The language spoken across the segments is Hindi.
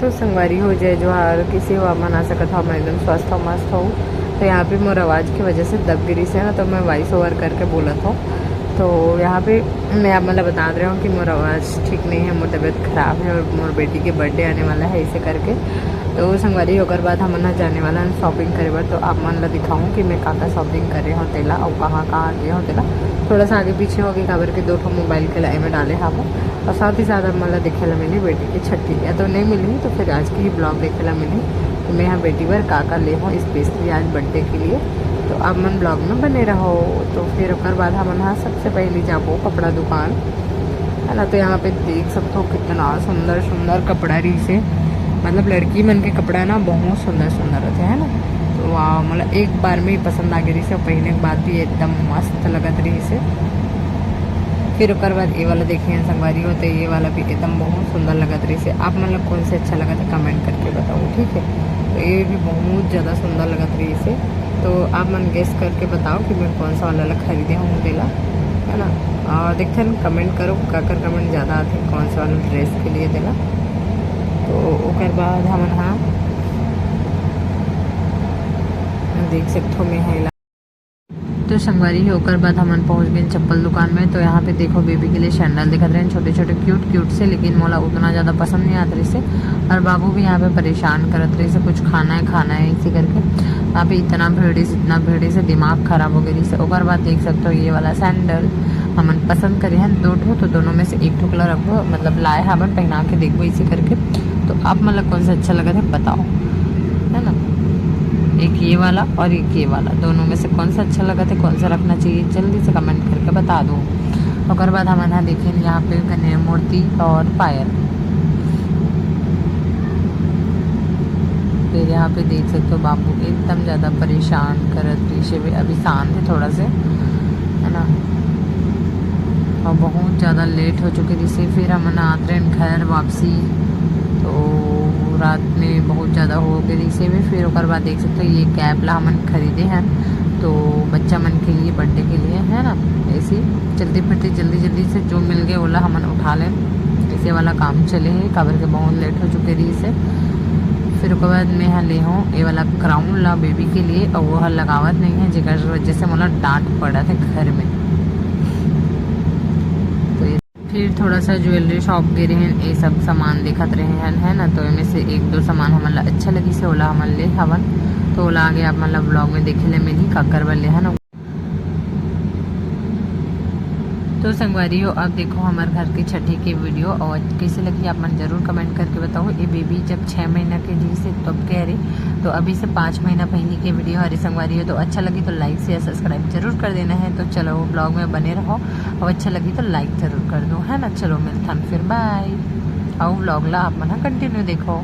तो संगवारी हो जय जोहार किसी हो मन आ सकता हो मैं एकदम स्वस्थ हो मस्त हो। तो यहाँ पे मोर आवाज़ की वजह से दबगिरी से ना तो मैं वॉइस ओवर करके बोला था। तो यहाँ पे मैं आप मतलब बता रहा हूँ कि मोर आवाज़ ठीक नहीं है, मोर तबीयत ख़राब है और मोर बेटी के बर्थडे आने वाला है इसे करके। तो संगवारी होकर बाद हम ना जाने वाला है शॉपिंग करे बार। तो आप मन ला दिखाऊँ कि मैं कहाँ शॉपिंग करे हूँ तेला और कहाँ कहाँ गए हूँ तेला। थोड़ा सा आगे पीछे हो गई काबर के 2 मोबाइल के लाई में डाले हाँ। और साथ ही साथ अब मतलब देखे ला मिली बेटी की छठी, या तो नहीं मिली तो फिर आज की ही ब्लॉग देखे ला मिली तो मैं यहाँ बेटी पर का ले हूँ स्पेशली आज बर्थडे के लिए। तो आप मन ब्लॉग में बने रहो। तो फिर उसके बाद हम यहाँ सबसे पहले जाबो कपड़ा दुकान है ना। तो यहाँ पे देख सकते हो कितना सुंदर सुंदर कपड़ा रही से, मतलब लड़की मन के कपड़ा ना बहुत सुंदर सुंदर रहते है ना। तो वाह मतलब एक बार में ही पसंद आ गई रही से और पहले के बाद भी एकदम मस्त लगत रही से। फिर उसके बाद ये वाला देखिए संगवारी हो तो ये वाला भी एकदम बहुत सुंदर लगत रही से। आप मतलब कौन से अच्छा लगा था कमेंट करके बताओ ठीक है। तो ये भी बहुत ज़्यादा सुंदर लगत रही से। तो आप मन गेस करके बताओ कि मैं कौन सा वाला खरीदे हूँ दिला है ना। और देखते हैं कमेंट करो काकर कमेंट ज़्यादा आते कौन सा वाला ड्रेस के लिए दिला। तो उसके बाद हम हाँ देख सकते हो मैं है। तो संगवारी होकर बाद हमन पहुंच गए चप्पल दुकान में। तो यहाँ पे देखो बेबी के लिए सैंडल दिखत रहे हैं छोटे छोटे क्यूट क्यूट से, लेकिन मोला उतना ज़्यादा पसंद नहीं आता रही से। और बाबू भी यहाँ पे परेशान करत रही से कुछ खाना है इसी करके। यहाँ पे इतना भीड़ से दिमाग खराब हो गई से। और बाद देख सकते हो ये वाला सैंडल हमन पसंद करे हैं 2 ठो, तो दोनों में से एक ठो कलर रखो मतलब लाए हमन पहना के देखो इसी करके। तो आप मतलब कौन सा अच्छा लगा था बताओ है ना। एक ये वाला और एक ये वाला दोनों में से कौन सा अच्छा लगा था, कौन सा रखना चाहिए जल्दी से कमेंट करके बता दो। और बाद हम यहाँ देखें यहाँ पे गणेश मूर्ति और पायल। फिर यहाँ पे देख सकते हो बाबू एकदम ज़्यादा परेशान करत पीछे भी अभी शांत है थोड़ा से है ना। और बहुत ज़्यादा लेट हो चुकी थी से फिर हम आते हैं घर वापसी। तो रात में बहुत ज़्यादा हो गई से भी। फिर उसके बाद देख सकते हो ये कैप ला हमन खरीदे हैं तो बच्चा मन के लिए बर्थडे के लिए है ना। ऐसे चलते फिरते जल्दी से जो मिल गए ओला हमन उठा लें ऐसे वाला काम चले है काबर के बहुत लेट हो चुके रही से। फिर उसके बाद मैं यहाँ ले हूँ ये वाला क्राउन ला बेबी के लिए और वो लगावत नहीं है जिस वजह से मोला डांट पड़ा था घर में। फिर थोड़ा सा ज्वेलरी शॉप गए हैं ये सब सामान दिखत रहे हैं है ना। तो इनमें से 1-2 सामान हमारा अच्छा लगी से ओला हमन ले हवन। तो ओला आगे आप मतलब ब्लॉग में देखे ले मिली काकर वाले है ना। तो संगवारी हो अब देखो हमारे घर की छठी की वीडियो और कैसे लगी आप मन जरूर कमेंट करके बताओ। ये बेबी जब 6 महीना के जी से तब कह रही तो अभी से 5 महीना पहले की वीडियो हरी संगवारी हो। तो अच्छा लगी तो लाइक शेयर सब्सक्राइब जरूर कर देना है। तो चलो ब्लॉग में बने रहो और अच्छा लगी तो लाइक जरूर कर दो है ना। चलो मिलता हूँ फिर बाय। आओ ब्लॉग ला आप मन कंटिन्यू देखो।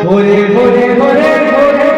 भोरे भोरे भोरे भोरे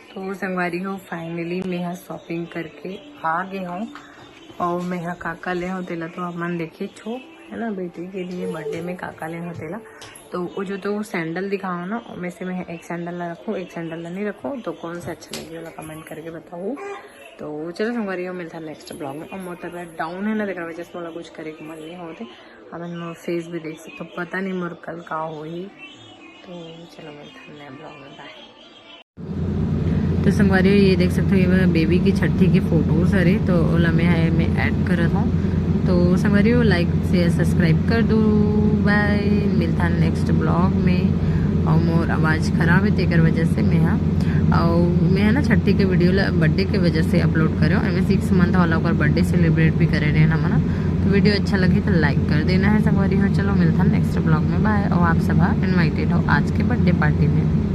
तो संगवारी हो फाइनली मैं यहाँ शॉपिंग करके आ गई हूँ और मैं यहाँ काका ले हूँ तेला तो अपन देखे छो है ना बेटी के लिए बर्थडे में काका ले हूँ तेला तो वो जो तो सैंडल दिखाओ ना में से मैं एक सैंडल रखूँ एक सैंडल नहीं रखूँ तो कौन सा अच्छा लगे वाला कमेंट करके बताओ। तो चलो संगवारी हो मिलता नेक्स्ट ब्लॉग में। और मोर तबियत डाउन है ना देख वजह से मोला कुछ करे के मन नहीं होते। अब मोर फेस भी देख सकते पता नहीं मोर कल का हो ही। तो चलो मिलता नया ब्लॉग में बाय। तो संगवारी ये देख सकते हो ये बेबी की छठी की फोटोज अरे तो ओला में है मैं ऐड कर रहा हूँ। तो संगवारी हो लाइक शेयर सब्सक्राइब कर दो। बाय मिलता नेक्स्ट ब्लॉग में। और मोर आवाज़ खराब है तेकर वजह से मैं और मैं ना छठी के वीडियो बर्थडे के वजह से अपलोड करे हूँ। 6 मंथ वाला बर्थडे सेलिब्रेट भी करे रहे ना मना। तो वीडियो अच्छा लगे तो लाइक कर देना है संगवारी हो। चलो मिलता नेक्स्ट ब्लॉग में बाय। और आप सब इनवाइटेड हो आज के बर्थडे पार्टी में।